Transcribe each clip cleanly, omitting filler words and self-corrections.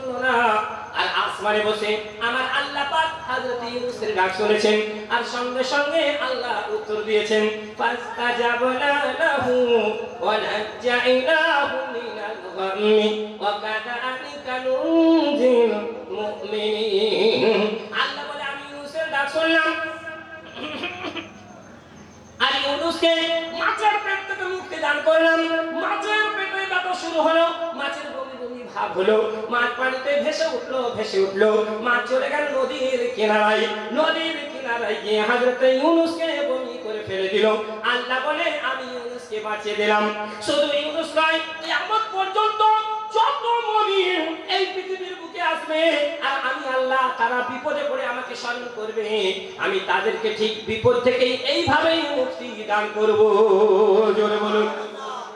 শুনলো না। আর আসমানে বসে আমার আল্লাহ পাক হযরত ইউনূসের ডাক শুনেছেন আর সঙ্গে সঙ্গে আল্লাহ উত্তর দিয়েছেন ফাস্তাজাবনা লাহু ওয়া নাজ্জাইনাহু মিনাল গাম্মি ওয়া কাযালিকা নুনজিল মুমিনিন। আল্লাহ বলে আমি ইউনূসের ডাক শুনলাম আর ইউনূসকে মাছের পেট থেকে মুক্তি দান করলাম। মাছের পেটে ব্যথা শুরু হলো, মাছের বমি বমি ভাব হলো, মাছ পানিতে ভেসে উঠলো। মাছ চলে গেল নদীর কিনারায়। নদীর কিনারায় গিয়ে হযরত ইউনূসকে বমি করে ফেলে দিল। আল্লাহ বলে আমি ইউনূসকে বাঁচিয়ে দিলাম। শুধু ইউনূস নয়, কিয়ামত পর্যন্ত যত মুমিন এই পৃথিবীর বুকে আসবে আর আমি আল্লাহ তারা বিপদে পড়ে আমাকে স্মরণ করবে, আমি তাদেরকে ঠিক বিপদ থেকে এইভাবেই মুক্তি দান করব। জোরে বলুন।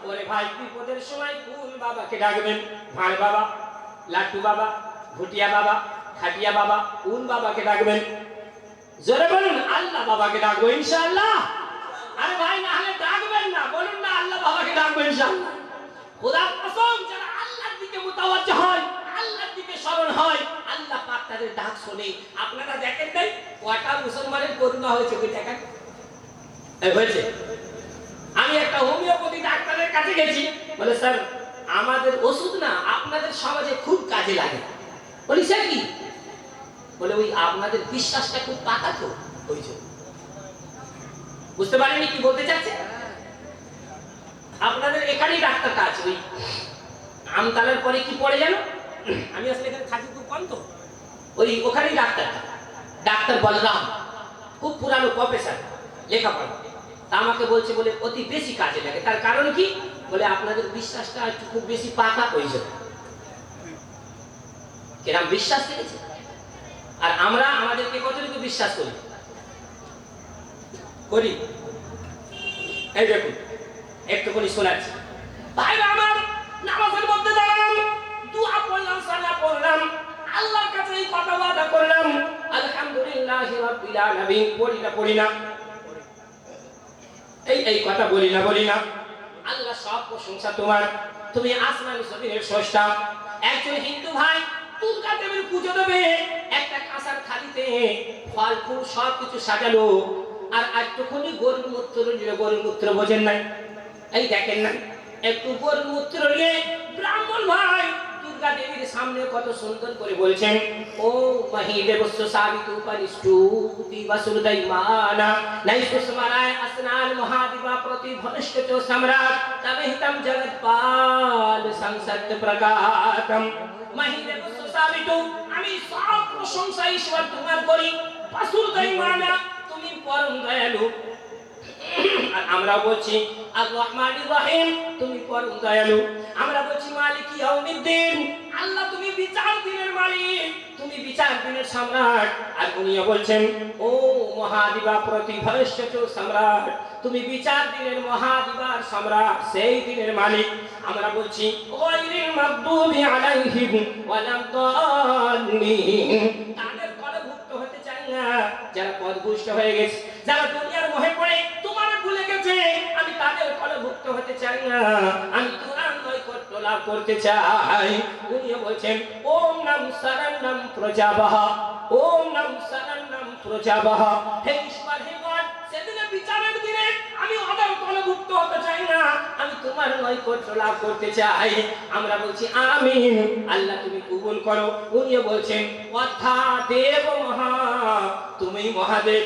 ওরে ভাই, বিপদের সময় কোন বাবাকে ডাকবেন? ভাঁড় বাবা, লাট্টু বাবা, ভুটিয়া বাবা, খাটিয়া বাবা, কোন বাবাকে ডাকবেন? জোরে বলুন। আল্লাহ বাবাকে ডাকবো ইনশাআল্লাহ। আরে ভাই, না হলে ডাকবেন না, বলুন না আল্লাহ বাবাকে ডাকবো ইনশাআল্লাহ। খোদার কসম, যারা আল্লাহর দিকে মুতাওয়াজ্জিহ হয়, আল্লাহর দিকে স্মরণ হয়, আল্লাহ পাক তাদের ডাক শুনে। আপনারা দেখেন নাই কয়টা মুসলমানের করুণা হয়েছে? ওই দেখেন হয়েছে। আমি একটা হোমিওপ্যাথি ডাক্তারের কাছে গেছি, বলে স্যার আমাদের ওষুধ না আপনাদের সমাজে খুব কাজে লাগে। বলি স্যার কি? বলে ওই আপনাদের বিশ্বাসটা খুব পাকা তো, ওই জন্য। বুঝতে পারেনি কি বলতে চাচ্ছে? আপনাদের এখানেই ডাক্তারটা আছে, ওই আমতলার পরে কি পড়ে জানো? আমি আসলে এখানে থাকি খুব কম তো, ওই ওখানেই ডাক্তারটা, ডাক্তার বলরাম, খুব পুরানো প্রফেসর, লেখাপড়া। তা আমাকে বলছে বলে অতি বেশি কাজে লাগে। তার কারণ কি? বলে আপনাদের বিশ্বাসটা একটু খুব বেশি পাকা প্রয়োজন। কিরকম বিশ্বাস দেখেছে? আর আমরা আমাদেরকে কতটুকু বিশ্বাস করি? এই দেখুন একটুখানি শোনাচ্ছি। ভাইরা আমার, নামাজের মধ্যে দাঁড়ালাম, দোয়া পড়লাম, সালাত পড়লাম, আল্লাহর কাছে এই কথা ওয়াদা করলাম আলহামদুলিল্লাহি রাব্বিল আলামিন। পড়ি না এই কথা বলি না। আল্লাহ সব প্রশংসা তোমার, তুমি আসমান জমিনের স্রষ্টা। একজন হিন্দু ভাই দুর্গা দেবীর পূজা দেবে, একটা কাঁসার থালিতে ফল ফুল সব কিছু সাজালো, আর একটুখানি গরুর মূত্র নিল। গরুর মূত্র বোঝেন নাই? এই দেখেন না, একটু গরুর মূত্র নিলে ব্রাহ্মণ ভাই দুর্গা দেবীর সামনে কত সুন্দর করে বলছেন ও মহি দেবস্য সাবিতু পরিষ্টুতি বসুদৈ মানা নাইস্তু স্মরায় আসনান মহাদিবা প্রতি ভনষ্কচ সম্রাট তবেহিতম জগৎপাল সংসত্য প্রকাতম। মহি দেবস্য সাবিতু, আমি সব প্রশংসা ঈশ্বর তোমার করি। বসুদৈ মানা, তুমি পরম দয়ালু। আর আমরা বলছি আর রহমানির রহিম, তুমি পরম দয়ালু। আমরা বলছি মালিক ইয়াউমিদ্দিন, আল্লাহ তুমি বিচার দিনের মালিক, তুমি বিচার দিনের সম্রাট। আর উনিও বলছেন ও মহাদিবা প্রতিভরষ্যচ সম্রাট, তুমি বিচার দিনের মহাদিবার সম্রাট, সেই দিনের মালিক। আমরা বলছি গায়রিল মাগদুবি আলাইহিম ওয়ালাদ দাল্লিন, তাদের কলভুক্ত হতে চাই না যারা পথভ্রষ্ট হয়ে গেছে, যারা দুনিয়ার মোহে পড়ে তোমার ভুলে গেছে, আমি তাদের কলভুক্ত হতে চাই না, আমি কোরআন নৈকট্য লাভ করতে চাই। উনিও বলছেন ওম নাম শরণম প্রজাবহ, ওম নাম শরণম প্রজাবহ। হে ঈশ্বর, হে গড, সেদিনের বিচারের দিনে আমি ওদের কলভুক্ত হতে চাই না, আমি তোমার নৈকট্য লাভ করতে চাই। আমরা বলছি আমিন, আল্লাহ তুমি কবুল করো। উনিও বলছেন অথা দেব মহা, তুমি মহাদেব,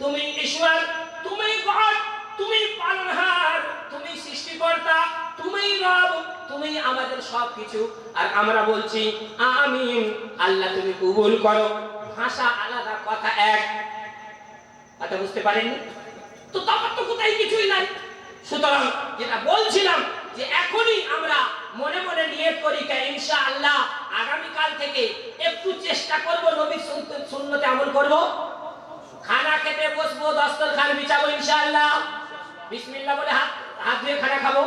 তুমি ঈশ্বর, তুমি গড, তুমি পালনহার, তুমি সৃষ্টিকর্তা, তুমি রব, তুমি আমাদের সবকিছু। আর আমরা বলছি আমিন, আল্লাহ তুমি কবুল করো। ভাষা আলাদা, কথা এক। কথা বুঝতে পারেননি তো? তখন তো কোথায় কিছুই নাই। সুতরাং যেটা বলছিলাম যে এখনই আমরা মনে মনে নিয়ত করি ইনশাআল্লাহ আগামীকাল থেকে একটু চেষ্টা করব নবীর সুন্নতে আমল করব। খানা খেতে বসবো, দস্তরখান বিছাবো ইনশাআল্লাহ, বিসমিল্লাহ বলে হাত ধুয়ে খানা খাবো।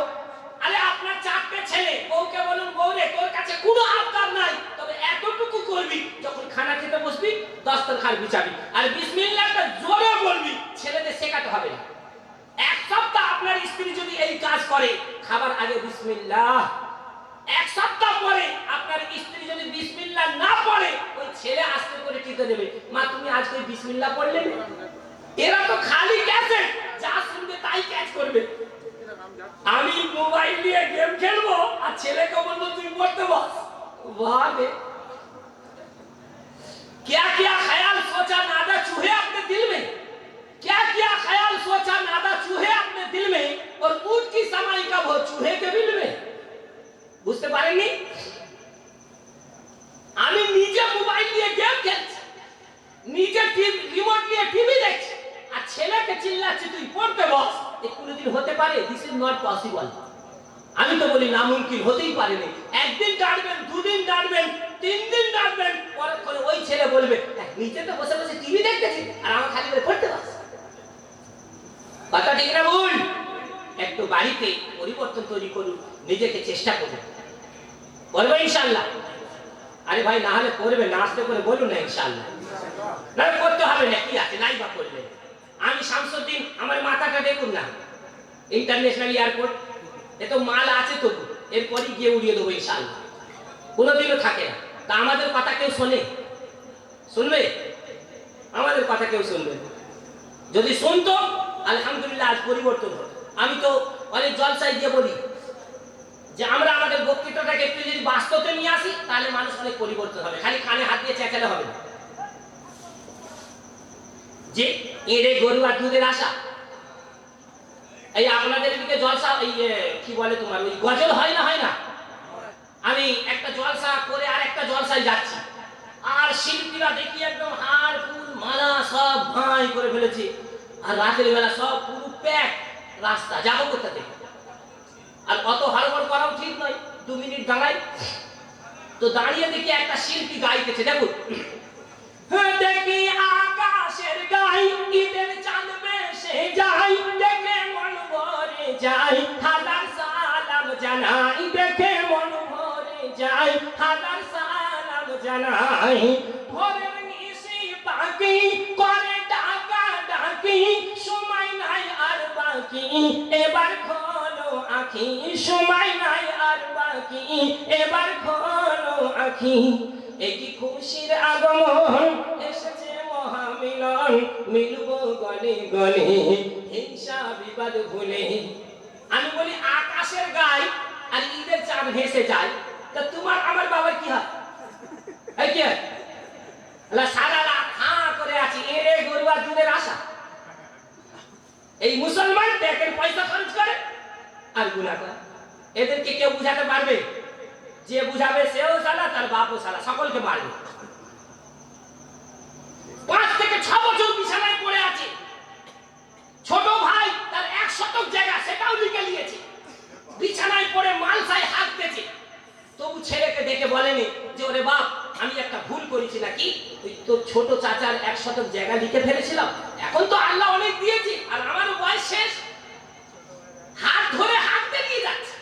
আরে আপনার চারটে ছেলে, বউকে বলুন বউ রে তোর কাছে কোনো আবদার নাই, তবে এতটুকু করবি যখন খানা খেতে বসবি দস্তরখান বিছাবি আর বিসমিল্লাহটা জোরে বলবি, ছেলেদের শেখাতে হবে না। এক সপ্তাহ আপনার স্ত্রী যদি এই কাজ করে, খাবার আগে বিসমিল্লাহ, এক সপ্তাহ পরে আপনার স্ত্রী যদি বিসমিল্লাহ লিখে দেবে, মা তুমি আজ কই বিসমিল্লাহ পড়লে না? এরা তো খালি ক্যাসেট, যা শুনবে তাই ক্যাচ করবে। আমি মোবাইল নিয়ে গেম খেলবো আর ছেলেকে বলবো তুই পড়তে বস। ভাবে क्या ख्याल सोचा नादा चूहे अपने दिल में, क्या ख्याल सोचा नादा चूहे अपने दिल में, और ऊंट की समाई का वो चूहे के बिल में। বুঝতে পারেননি? আমি নিজে মোবাইল নিয়ে গেম খেলছি, নিজে রিমোট নিয়ে টিভি দেখছি, আর ছেলেকে চিল্লাচ্ছি তুই পড়তে বস। এ কোনোদিন হতে পারে? This is not possible. আমি তো বলি নামুমকিন, হতেই পারে না। একদিন ডাকবেন, দুদিন ডাকবেন, 3 দিন ডাকবেন, পরে ওই ছেলে বলবে নিচে তো বসে বসে টিভি দেখতেছি আর আমার খালি করে পড়তে বস। কথা ঠিক না ভুল? একটু বাড়িতে পরিবর্তন তৈরি করুন, নিজেকে চেষ্টা করুন, বলবো ইনশাআল্লাহ। আরে ভাই না হলে করবে না, আসতে করে বলুন না ইনশাআল্লাহ। না করতে হবে না, কি আছে নাই বা করবে। আমি শামসুদ্দিন, আমার মাথাটা দেখুন না, ইন্টারন্যাশনাল এয়ারপোর্ট, এ তো মাল আছে তো, এরপরই গিয়ে উড়িয়ে দেবো ইনশাআল্লাহ, কোনোদিনও থাকে না। তা আমাদের কথা কেউ শোনে? শুনবে? আমাদের কথা কেউ শুনবে? যদি শুনতো আলহামদুলিল্লাহ আজ পরিবর্তন হতো। আমি তো অনেক জলসায় গিয়ে বলি যে আমরা আমাদের বক্তৃতাটাকে একটু যদি বাস্তবে নিয়ে আসি তাহলে মানুষ অনেক পরিবর্তন হবে, খালি কানে হাত দিয়ে চেঁচালে হবে না। যে এড়ে গরু আর দুধের আশা, এই আপনাদের এদিকে জলসা, এই কি বলে তোমার ওই গজল হয় না, হয় না? আমি একটা জলসা করে আর একটা জলসায় যাচ্ছি, আর শিল্পীরা দেখি একদম হাড় ফুল মালা সব ভাঁই করে ফেলেছে, আর রাতের বেলা সব পুরো প্যাক রাস্তা, যাবো কোথা থেকে? আর অত হাড়বড় করাও ঠিক নয়, 2 মিনিট দাঁড়াই তো, দাঁড়িয়ে দেখি একটা শিল্পী গাইতেছে, দেখুন। দেখি আকাশের গাই ঈদের চাঁদ বেশে যাই, দেখে মন ভরে যাই, হাজার সালাম জানাই, দেখে মন ভরে যাই, হাজার সালাম জানাই। ভোরের নিশি পাখি করে ডাকা ডাকি, সময় নাই আর বাকি, এবার খোলো আঁখি, সময় নাই আর বাকি, এবার খোলো আঁখি। একই খুশির আগমন এসেছে মহামিলন, মিলবো গনে গনে হিংসা বিবাদ ভুলে। আমি বলি আকাশের গায় আর ঈদের চাঁদ ভেসে যায়, তা তোমার আমার বাবার কি হয়? এই কি হয়? সারা রাত হাঁ করে আছি, এড়ে গরু আর দুধের আশা। এই মুসলমান দেখেন পয়সা খরচ করে আর গুনাহ করে। এদেরকে কেউ বুঝাতে পারবে? যে বুঝাবে সেও সালা, তার বাপও সালা, সকলকে মারবে। 5 থেকে 6 বছর বিছানায় পড়ে আছে, ছোট ভাই তার 1 শতক জায়গা সেটাও লিখে নিয়েছে, বিছানায় পড়ে মালসায় হাত দিয়েছে, তবু ছেলেকে দেখে বলেনি যে ওরে বাপ আমি একটা ভুল করেছি নাকি, ওই তো ছোট চাচার 1 শতক জায়গা লিখে ফেলেছিলাম, এখন তো আল্লাহ অনেক দিয়েছে আর আমারও বয়স শেষ। হাত ধরে হাঁটতে নিয়ে যাচ্ছে,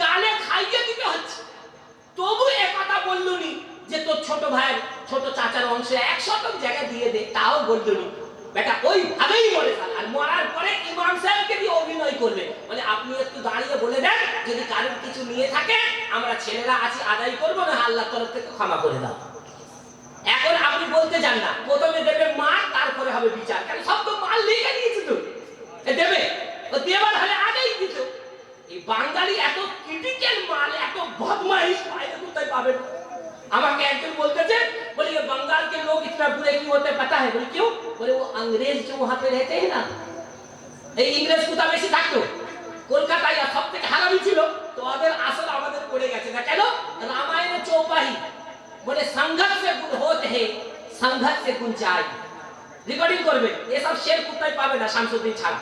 গালে খাইয়ে দিতে হচ্ছে, তবু এ কথা বললুনি যে তোর ছোট ভাইয়ের ছোট চাচার অংশে 1 শতক জায়গা দিয়ে দে, তাও বললুনি। বেটা ওই ভাবেই মরে গেল, আর মরার পরে ইমাম সাহেবকে দিয়ে অভিনয় করবে, মানে আপনি একটু দাঁড়িয়ে বলে দেন যদি কারোর কিছু নিয়ে থাকে আমরা ছেলেরা আছি আদায় করবো, না আল্লাহর তরফ থেকে ক্ষমা করে দাও। এখন আপনি বলতে যান না, প্রথমে দেবে মার, তারপরে হবে বিচার, কারণ সব তো মাল লিখে দিয়েছে তো, দেবে ও দেবার হলে আগেই দিত। এই বাঙালি এত ক্রিটিক্যাল মাল, এত বদমাইশ বাইরে কোথায় পাবেন? আমাকে একজন বলতেছে, बोले ये बंगाल के लोग इतना बुरे क्यों होते पता है? बोले क्यों? बोले वो अंग्रेज जो वहां पे रहते हैं ना, এই ইংরেজ কোথা বেশি থাকতো, কলকাতায় সব থেকে হারামি ছিল, তো ওদের আসল আমাদের পড়ে গেছে না কেন? রামায়ণে চৌপাহি বলে সংঘর্ষ से गुण होते हैं, संघर्ष से गुण जाए। রেকর্ডিং করবে, এসব শের কোথায় পাবে না শামসুদ্দিন ছাড়া।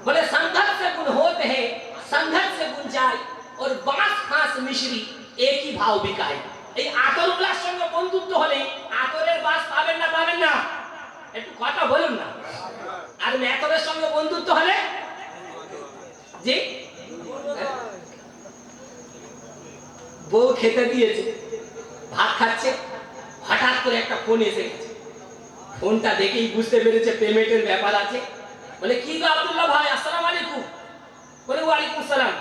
বলে संघर्ष से गुण होते हैं, संघर्ष से गुण जाए, और बांस फांस मिश्री एक ही भाव बिकाए। এই আতরগুলার সঙ্গে বন্ধুত্ব হলে আতরের বাস পাবেন না, পাবেন না? একটু কথা বলুন না। আর মেথরের সঙ্গে বন্ধুত্ব হলে জি বউ খেতে দিয়েছে, ভাত খাচ্ছে, হঠাৎ করে একটা ফোন এসে গেছে, ফোনটা দেখেই বুঝতে পেরেছে পেমেন্টের ব্যাপার আছে। বলে কি গো আব্দুল্লাহ ভাই, আসসালামু আলাইকুম। বলে ওয়ালাইকুম সালাম।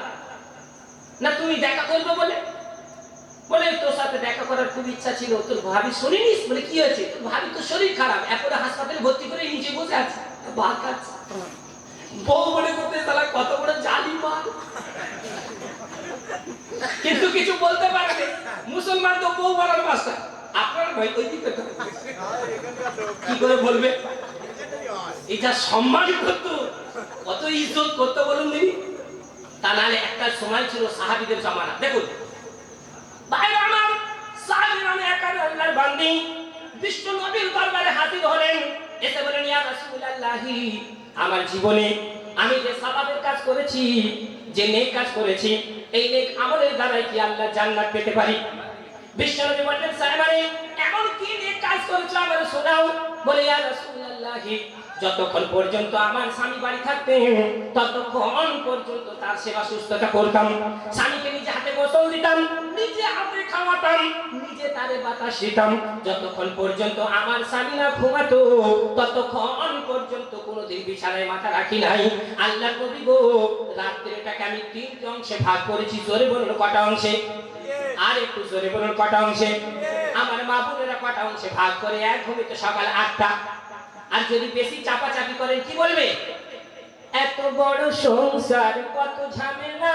না তুমি দেখা করবে বলে? বলে তোর সাথে দেখা করার খুব ইচ্ছা ছিল, তোর ভাবি শুনিনিস? বলে কি হয়েছে? তোর ভাবি তো শরীর খারাপ, এখন হাসপাতালে ভর্তি করে নিচে বসে আছে, ভাত খাচ্ছে। বউ মনে করতে তারা কত বড় জালিমান, কিন্তু কিছু বলতে পারবে। মুসলমান তো বউ বলার মাস্টার, আপনার ভাই ওই দিকে কি করে বলবে? এটা সম্মান করতো, কত ইজ্জত করতে বলুন দিদি। তা নাহলে একটা সময় ছিল সাহাবীদের জামানা। দেখুন ভাইরা আমার, সাহাবী নামে এক আল্লাহর বান্দী বিশ্ব নবীর দরবারে হাজির হলেন। এসে বলেন, ইয়া রাসূলুল্লাহি, আমার জীবনে আমি যে সওয়াবের কাজ করেছি, যে নেক কাজ করেছি, এই নেক আমলের দ্বারা কি আল্লাহ জান্নাত পেতে পারি? বিশ্ব নবী বললেন, সাহাবারে এমন কি নেক কাজ করেছো আমারে শোনাও। বলে, ইয়া রাসূলুল্লাহি, যতক্ষণ পর্যন্ত আমার স্বামী বাড়ি থাকতেন ততক্ষণ পর্যন্ত তার সেবা সুস্থতা করতাম, স্বামীকে নিজে হাতে গোসল দিতাম, নিজে হাতে খাওয়াতাম, নিজে তারে বাতাস দিতাম। যতক্ষণ পর্যন্ত আমার স্বামী না ঘুমাতো ততক্ষণ পর্যন্ত কোনোদিন বিছানায় মাথা রাখি নাই। আল্লাহর নবী গো, রাত্রিটাকে আমি 3 অংশে ভাগ করেছি। জোরে বলুন কটা অংশে? আর একটু জোরে বলুন কটা অংশে? আমার মা বোনেরা কটা অংশে ভাগ করে? এক ঘুমিতে সকাল 8টা। আর যদি বেশি চাপাচাপি করেন কি বলবে? এত বড় সংসার কত ঝামেলা,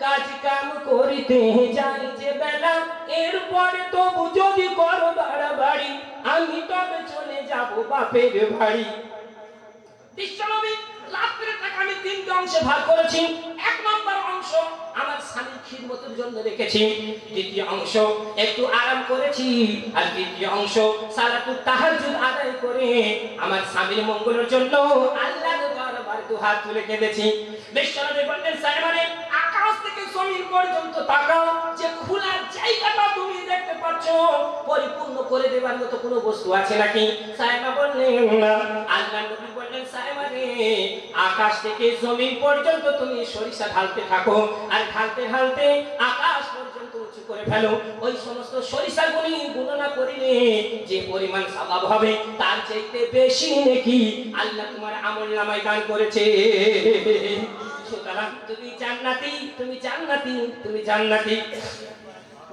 কাজ কাম করিতে যাই যে বেলা, এরপরে তবু যদি করো বাড়াবাড়ি, আমি তবে চলে যাব বাপের বাড়ি। বিশ্বনবী রাত্রিটাকে আমি 3 অংশে ভাগ করেছি। 1 নম্বর অংশ আমার স্বামীর খিদমতের জন্য রেখেছি, দ্বিতীয় অংশ একটু আরাম করেছি, আর তৃতীয় অংশ সালাতুত তাহাজ্জুদ আদায় করে আমার স্বামীর মঙ্গলের জন্য আল্লাহর দরবারে দুহাত তুলে কেঁদেছি। বিশ্বনবী বললেন, সাহাবারে আকাশ থেকে জমিন পর্যন্ত তাকাও, যে খোলার জায়গাটা তুমি দেখতে পাচ্ছ পরিপূর্ণ করে দেবার মতো কোনো বস্তু আছে নাকি? সাহাবা বললেন না। আল্লাহর নবী বললেন, সাহাবারে আকাশ থেকে জমিন পর্যন্ত তুমি সরিষা ঢালতে থাকো, আর ঢালতে ঢালতে আকাশ পর্যন্ত উঁচু করে ফেলো। ওই সমস্ত সরিষাগুলি গণনা করিলে যে পরিমাণ সওয়াব হবে তার চাইতে বেশি নেকি আল্লাহ তোমার আমলনামায় দান করেছে। সুতরাং তুমি জান্নাতি, তুমি জান্নাতি, তুমি জান্নাতি।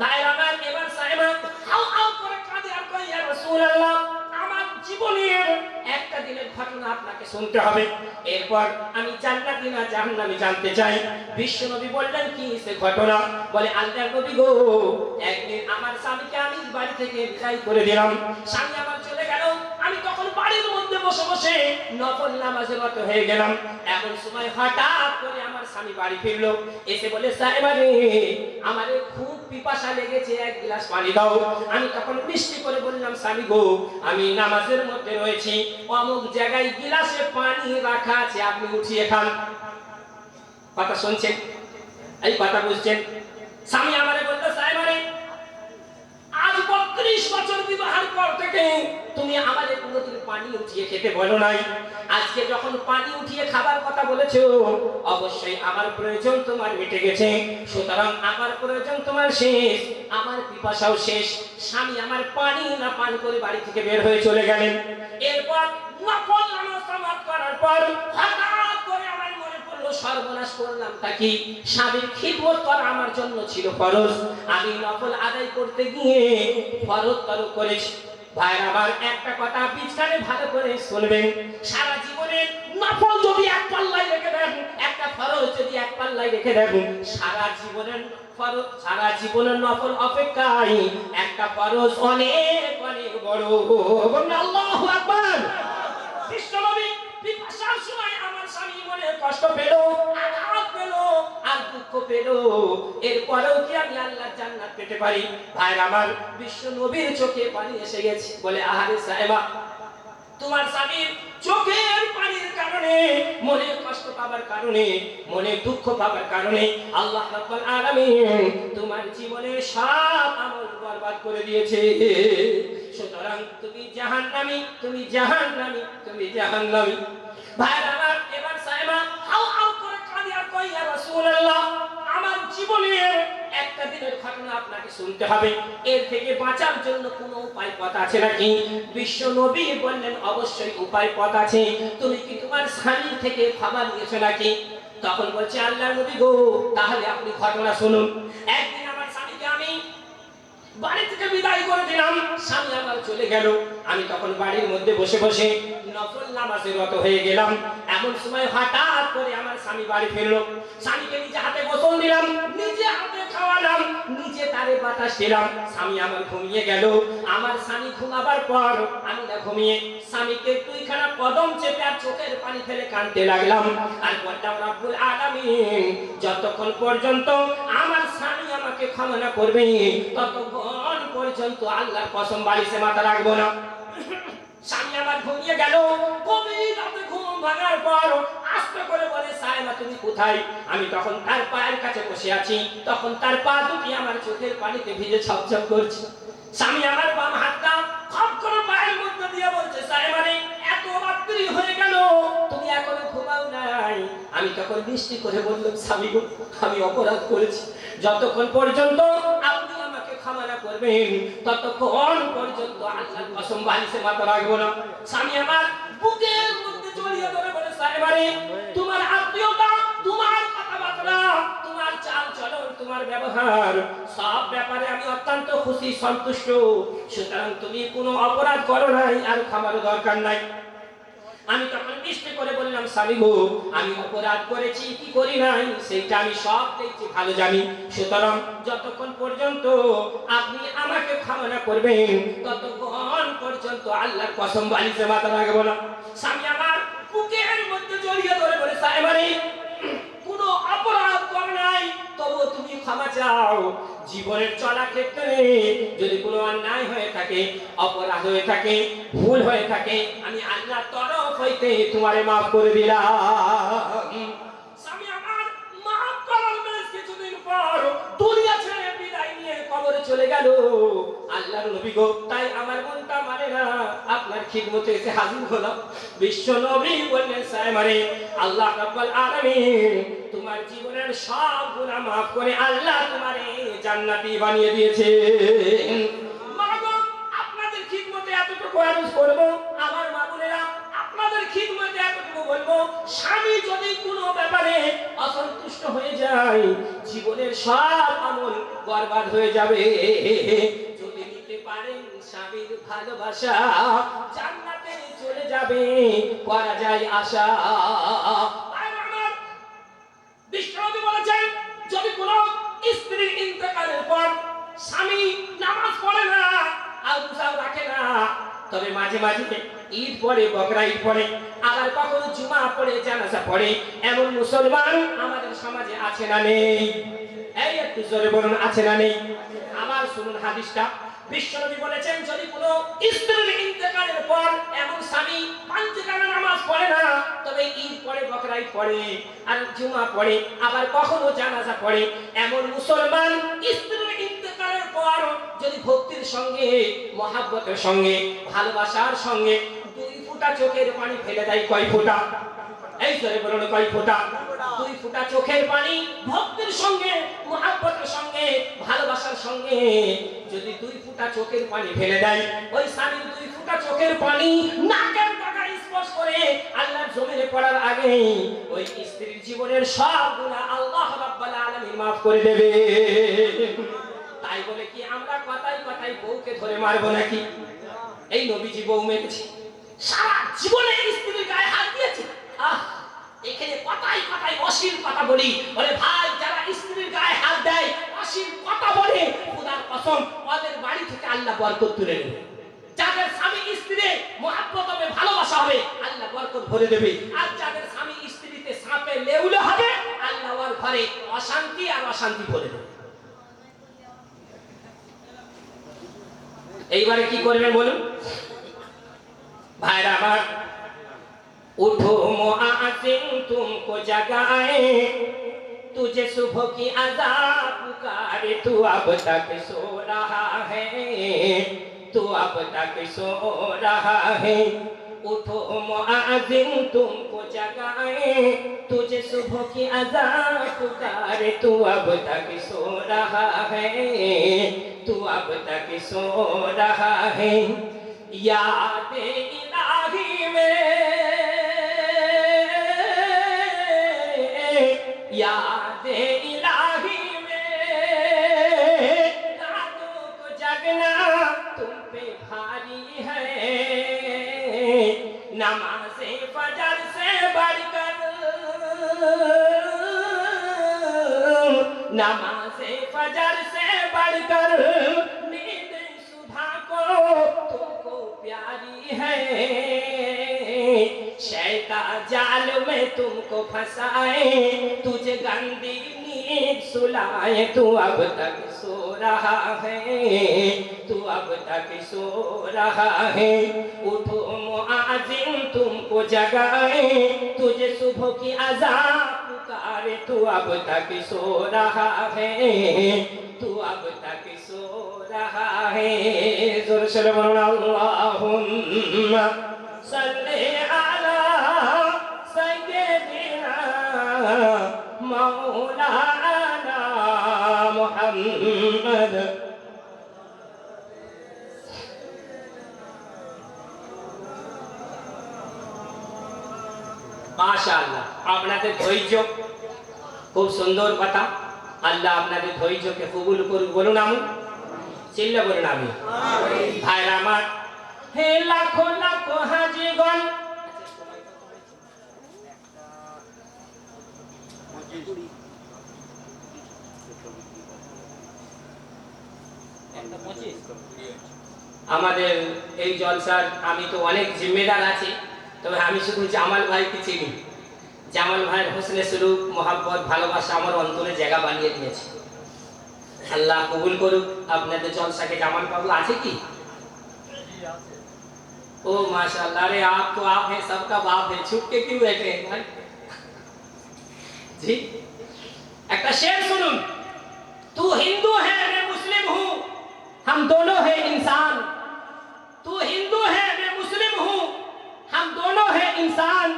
ভাইরা আমার, এবার সাহেবা আও আও করে কাঁদে আর কয়, ইয়া রাসূলুল্লাহ, আমার জীবনের একটা দিনের ঘটনা আপনাকে শুনতে হবে, এরপর আমি জান্নাতি না জাহান্নামী জানতে চাই। বিশ্বনবী বললেন, কি সে ঘটনা? বলে, আল্লাহর নবী গো, একদিন আমার স্বামীকে আমি বাড়ি থেকে বিদায় করে দিলাম, স্বামী আমার চলে গেল, আমি তখন বাড়ির মধ্যে বসে বসে নফল নামাজে রত হয়ে গেলাম। এমন সময় হঠাৎ করে আমার স্বামী বাড়ি ফিরলো, এসে বলে, সাহেবা রে, আমারে খুব পিপাসা লেগেছে, 1 গ্লাস পানি দাও। আমি তখন মিষ্টি করে বললাম, স্বামী গো, আমি নামাজের মধ্যে রয়েছি, অমুক জায়গায় গ্লাসে পানি রাখা আছে, আপনি উঠিয়ে খান। কথা শুনছেন? এই কথা বুঝছেন? স্বামী আমারে বলতো, সাহেবা রে, আজ 32 বছর বিবাহের পর থেকে তুমি আমাদের কোনোদিন পানি উঠিয়ে খেতে বলো নাই, আজকে যখন পানি উঠিয়ে খাবার কথা বলেছো, অবশ্যই আমার প্রয়োজন তোমার মিটে গেছে, সুতরাং আমার প্রয়োজন তোমার শেষ, আমার পিপাসাও শেষ। স্বামী আমার পানি না পান করে বাড়ি থেকে বের হয়ে চলে গেলেন। এরপর নফল নামাজ সমাপ্ত করার পর হঠাৎ করে আমার মনে পড়লো, সর্বনাশ করলাম তা কি? স্বামীর খিদমত করা আমার জন্য ছিল ফরজ, আমি নফল আদায় করতে গিয়ে ফরজ তরক করেছি। ভাইরা আমার, একটা কথা বিছানে ভালো করে শুনবেন, সারা জীবনের নফল যদি 1 পাল্লায় রেখে দেন, একটা ফরজ যদি 1 পাল্লায় রেখে দেন, সারা জীবনের ফরজ, সারা জীবনের নফল অপেক্ষায় একটা ফরজ অনেক অনেক বড়। বলুন আল্লাহু আকবার। বিশ্বনবী পিপাসার সময় আমার স্বামী মনে কষ্ট পেল, আঘাত পেল, আর দুঃখ পেল, এরপরেও কি আমি আল্লাহর জান্নাত পেতে পারি? ভাইরা আমার, বিশ্বনবীর চোখে পানি এসে গেছে। বলে, আহারে সাহেবা, তোমার স্বামীর চোখের পানির কারণে, মনে কষ্ট পাবার কারণে, মনে দুঃখ পাবার কারণে আল্লাহ রাব্বুল আলামিন তোমার জীবনের সব আমল বরবাদ করে দিয়েছে। সুতরাং তুমি জাহান্নামী, তুমি জাহান্নামী, তুমি জাহান্নামী। ভাইরা আমার, এবার সাহেবা আও আও করে কাঁদে আর কয়, ইয়া রাসূলুল্লাহ, আমার জীবনের একটা দিনের ঘটনা আপনাকে শুনতে হবে, এর থেকে বাঁচার জন্য কোনো উপায় পথ আছে নাকি? বিশ্ব নবী বললেন, অবশ্যই উপায় পথ আছে। তুমি কি তোমার স্বামীর থেকে ক্ষমা নিয়েছো নাকি? তখন বলছে, আল্লাহর নবী গো, তাহলে আপনি ঘটনা শুনুন। একদিন আমার স্বামীকে আমি বাড়ি থেকে বিদায় করে দিলাম, স্বামী আমার চলে গেল। আমি তখন বাড়ির মধ্যে বসে বসে নফল নামাজে রত হয়ে গেলাম। এমন সময় হঠাৎ করে আমার স্বামী বাড়ি ফিরলো। স্বামীকে নিজে হাতে গোসল দিলাম, নিজে হাতে খাওয়ালাম, নিজে তারে বাতাস দিলাম। স্বামী আমার ঘুমিয়ে গেল। আমার স্বামী ঘুমাবার পর আমি না ঘুমিয়ে স্বামীকে দুইখানা কদম চেপে আর চোখের পানি ফেলে কাঁদতে লাগলাম। আর বললাম, রব্বুল আলামিন, যতক্ষণ পর্যন্ত আমার স্বামী আমাকে ক্ষমা না করবে ততক্ষণ পর্যন্ত আল্লাহর কসম বালিশে মাথা রাখবো না। স্বামী আমার ঘুমিয়ে গেল। গভীর রাতে ঘুম ভাঙার পর আস্তে করে বলে, সায়মা তুমি কোথায়? আমি তখন তার পায়ের কাছে বসে আছি। তখন তার পা দুটি আমার চোখের পানিতে ভিজে ছপছপ করছে। স্বামী আমার বাম হাতটা খপ করে পায়ের মধ্যে দিয়ে বলছে, সায়মা রে, এত রাত্রি হয়ে গেল তুমি এখনো ঘুমাও নাই। আমি তখন মিষ্টি করে বললাম, স্বামী গো, আমি অপরাধ করেছি। যতক্ষণ পর্যন্ত আপনি আমাকে ক্ষমা না করবেন ততক্ষণ পর্যন্ত আল্লাহর কসম বালিশে মাথা রাখবো না। স্বামী আমার বুকের মধ্যে জড়িয়ে ধরে বলে, সায়মা রে, তোমার আত্মীয়তা, তোমার কথাবার্তা, তোমার চাল চলন, তোমার ব্যবহার, সব ব্যাপারে আমি অত্যন্ত খুশি, সন্তুষ্ট। সুতরাং তুমি কোনো অপরাধ করো নাই, আর ক্ষমার দরকার নাই। আমি তখন মিষ্টি করে বললাম, স্বামী গো, আমি অপরাধ করেছি কি করি নাই সেইটা আমি সব দেখছি, ভালো জানি। সুতরাং যতক্ষণ পর্যন্ত আপনি আমাকে ক্ষমা না করবেন ততক্ষণ পর্যন্ত আল্লাহর কসম বালিশে মাথা রাখবো না। স্বামী আমার বুকের মধ্যে জড়িয়ে ধরে বলে, সায়মা রে, কোনো অপরাধ করে নাই, তবুও তুমি ক্ষমা চাও। জীবনের চলা ক্ষেত্রে যদি কোনো অন্যায় হয়ে থাকে, অপরাধ হয়ে থাকে, ভুল হয়ে থাকে, আমি আল্লাহর তরফ হইতে তোমারে মাফ করে দিলাম। স্বামী আমার মাফ করার বেশ কিছুদিন পর দুনিয়া ছেড়ে বিদায় নিয়ে কবরে চলে গেল। আল্লাহর নবী গো, তাই আমার মনটা মানে না, আপনার খিদমতে এসে হাজির হলাম। বিশ্ব নবী বললেন, সায়মা রে, আল্লাহ রাব্বুল আলামিন তোমার জীবনের সব গুনাহ মাফ করে আল্লাহ তোমারে জান্নাতি বানিয়ে দিয়েছে। মাগো, আপনাদের খিদমতে এতটুকু আরজ করব, আমার মা বোনেরা, আপনাদের খিদমতে এতটুকু বলবো, স্বামী যদি কোনো ব্যাপারে অসন্তুষ্ট হয়ে যায়, জীবনের সব আমল বরবাদ হয়ে যাবে। যদি নিতে পারেন স্বামীর ভালোবাসা, জান্নাতে চলে যাবে, করা যায় আশা। বিশ্বনবী বলেছেন, যদি কোনো স্ত্রীর ইন্তেকালের পর স্বামী নামাজ পড়ে না, আউসাও রাখে না, তবে মাঝে মাঝে ঈদ পড়ে, বকরা ঈদ পড়ে, আবার কখনো জুমা পড়ে, জানাজা পড়ে, এমন মুসলমান আমাদের সমাজে আছে না নেই? এই একটু জোরে বলুন, আছে না নেই? আবার শুনুন হাদিসটা। বিশ্বনবী বলেছেন, যদি কোনো স্ত্রীর ইন্তেকালের পর এমন স্বামী পাঁচওয়াক্ত নামাজ পড়ে না, তবে ঈদ পড়ে, বকরা ঈদ পড়ে, আর জুমা পড়ে, আবার কখনো জানাজা পড়ে, এমন মুসলমান স্ত্রীর ইন্তেকালের পর যদি ভক্তির সঙ্গে, মহাব্বতের সঙ্গে, ভালোবাসার সঙ্গে 2 ফোঁটা চোখের পানি ফেলে দেয়, কয় ফোঁটা? এই জোরে বলুন, কয় ফোঁটা? 2 ফোঁটা চোখের পানি ভক্তির সঙ্গে, মহাব্বতের সঙ্গে, ভালোবাসার সঙ্গে যদি 2 ফোঁটা চোখের পানি ফেলে দেয়, ওই স্বামীর 2 ফোঁটা চোখের পানি নাকের ডগায় স্পর্শ করে আল্লাহর জমিনে পড়ার আগে ওই স্ত্রীর জীবনের সব গুনাহ আল্লাহ রাব্বুল আলামিন মাফ করে দেবে। তাই বলে কি আমরা কথাই কথাই বউকে ধরে মারবো নাকি? এই নবীজি বউ মেরেছে, সারা জীবনে স্ত্রীর গায়ে হাত দিয়েছে। এখানে কথাই কথাই অশ্লীল কথা বলি, বলে ভাই, যারা স্ত্রীর গায়ে হাত দেয়, অশ্লীল কথা বলে, খোদার কসম ওদের বাড়ি থেকে আল্লাহ বরকত তুলে নেবে। যাদের স্বামী স্ত্রী মহব্বত হবে, ভালোবাসা হবে, আল্লাহ বরকত ভরে দেবে। আর যাদের স্বামী স্ত্রীতে সাপে লেউলে হবে, আল্লাহ ওর ঘরে অশান্তি আর অশান্তি ভরে দেবে। এইবারে কি করবেন বলুন ভাইরা আমার? उठो मुआज़िन तुमको जगाए, तुझे सुबह की अज़ान पुकारे, तू अब तक सो रहा है, तू अब तक सो रहा है। उठो मुआज़िन तुमको जगाए, तुझे सुबह की अज़ान पुकारे, तू अब तक सो रहा है, तू अब तक सो रहा है। याद इलाही में, याद इलाही में रातों को नमाज़े फजर से बढ़कर, नमाज़े फजर से बढ़कर नींद सुबह को तुमको प्यारी है। शैतान जाल में तुमको फंसाए, तुझे गंदी नींद सुलाए, तू अब तक सो रहा है, तू अब तक सो रहा है। उठो मुआज़िन तुमको जगाए, तुझे सुबह की अज़ान पुकारे, तू अब तक सो रहा है, तू अब तक सो रहा है। ज़ोर से बोलो अल्लाहुम्मा सल्ली अला सय्यिदिना मौलाना मुहम्मद। মাশাআল্লাহ, আপনাদের ধৈর্য খুব সুন্দর কথা। আল্লাহ আপনাদের ধৈর্যকে কবুল করুন। বলুন আমি, চিল্লা বলুন আমি। ভাইরা আমার, হে লাখো লাখো হাজিগণ, আমাদের এই জলসার আমি তো অনেক জিম্মেদার আছি, তবে আমি শুধু জামাল ভাইকে চিনি। জামাল ভাইয়ের হোসনে সুলুক, মোহাব্বত, ভালোবাসা আমার অন্তরে জায়গা বানিয়ে দিয়েছে। আল্লাহ কবুল করুক আপনাদের জলসাকে। জামাল বাবু আছে কি? ओ माशाअल्लाह, अरे आप तो आप हैं, सबका बाप है, छुप के क्यों बैठे हैं भाई जी? एक शेर सुनुन, तू हिंदू है मैं मुस्लिम हूँ, हम दोनों हैं इंसान। तू हिंदू है मैं मुस्लिम हूँ, हम दोनों हैं इंसान।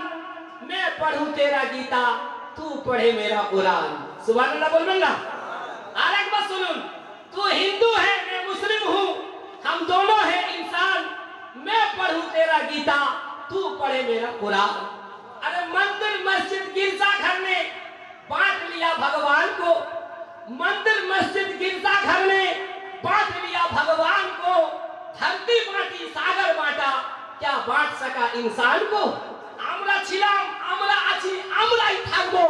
मैं पढ़ूं तेरा गीता, तू पढ़े मेरा कुरान। सुभान अल्लाह बोल ना। और एक बात सुनुन, तू हिंदू है मैं मुस्लिम हूँ, हम दोनों हैं इंसान। मैं पढ़ूं तेरा गीता, तू पढ़े मेरा कुरान। अरे मंदिर मस्जिद गिरजा घर ने बांट लिया भगवान को, मंदिर मस्जिद गिरजा घर ने बांट लिया भगवान को। धरती बांटी सागर बांटा, क्या बांट सका इंसान को? আমরা ছিলাম, আমরা আছি, আমরাই থাকবো।